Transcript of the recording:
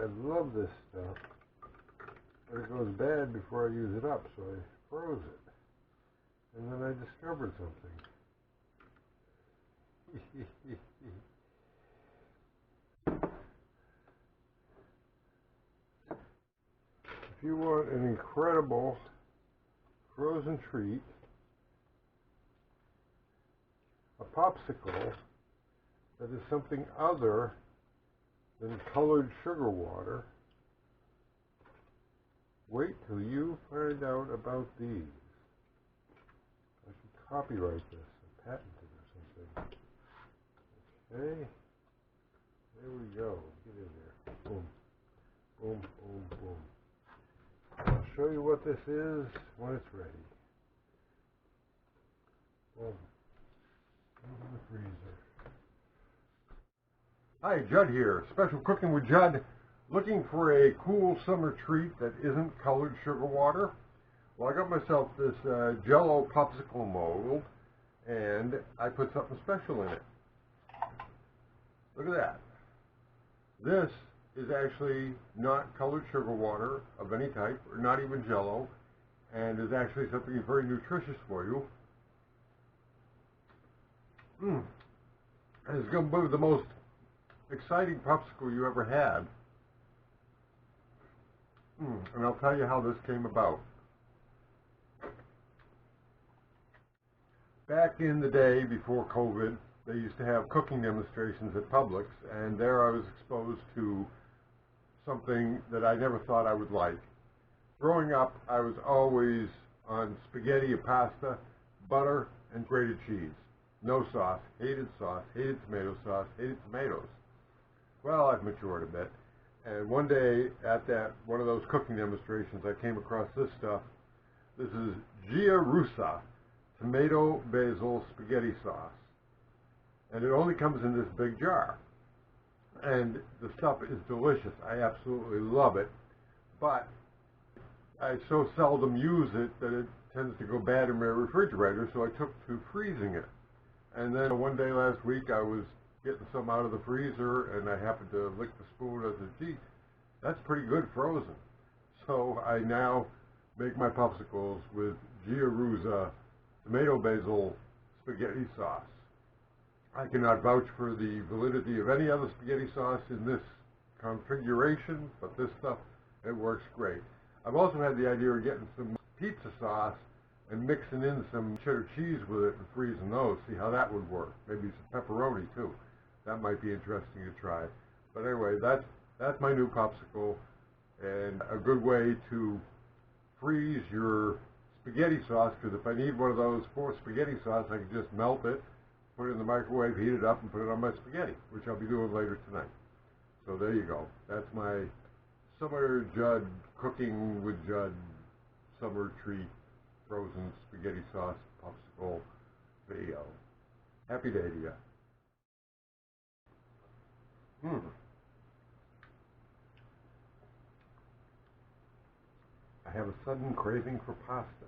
I love this stuff, but it goes bad before I use it up, so I froze it. And then I discovered something. If you want an incredible frozen treat, a popsicle that is something other than colored sugar water, wait till you find out about these. I should copyright this and patent it or something. Okay, there we go. Get in there. Boom, boom, boom, boom. I'll show you what this is when it's ready. Boom. Into the freezer. Hi, Jud here. Special Cooking with Jud. Looking for a cool summer treat that isn't colored sugar water? Well, I got myself this Jell-O popsicle mold, and I put something special in it. Look at that. This is actually not colored sugar water of any type, or not even Jell-O, and is actually something very nutritious for you. And it's going to be the most exciting popsicle you ever had. And I'll tell you how this came about. Back in the day before COVID, they used to have cooking demonstrations at Publix, and there I was exposed to something that I never thought I would like. Growing up, I was always on spaghetti and pasta, butter, and grated cheese. No sauce, hated tomato sauce, hated tomatoes. Well, I've matured a bit. And one day at one of those cooking demonstrations, I came across this stuff. This is Jud tomato basil spaghetti sauce. And it only comes in this big jar. And the stuff is delicious. I absolutely love it. But I so seldom use it that it tends to go bad in my refrigerator, so I took to freezing it. And then one day last week I was getting some out of the freezer, and I happened to lick the spoon and I said, gee, that's pretty good frozen. So I now make my popsicles with Jud tomato basil spaghetti sauce. I cannot vouch for the validity of any other spaghetti sauce in this configuration, but this stuff, it works great. I've also had the idea of getting some pizza sauce and mixing in some cheddar cheese with it and freezing those, see how that would work. Maybe some pepperoni too. That might be interesting to try. But anyway, that's my new popsicle, and a good way to freeze your spaghetti sauce, because if I need one of those for spaghetti sauce, I can just melt it, put it in the microwave, heat it up, and put it on my spaghetti, which I'll be doing later tonight. So there you go. That's my summer Jud Cooking with Jud summer treat frozen spaghetti sauce popsicle video. Happy day to you. I have a sudden craving for pasta.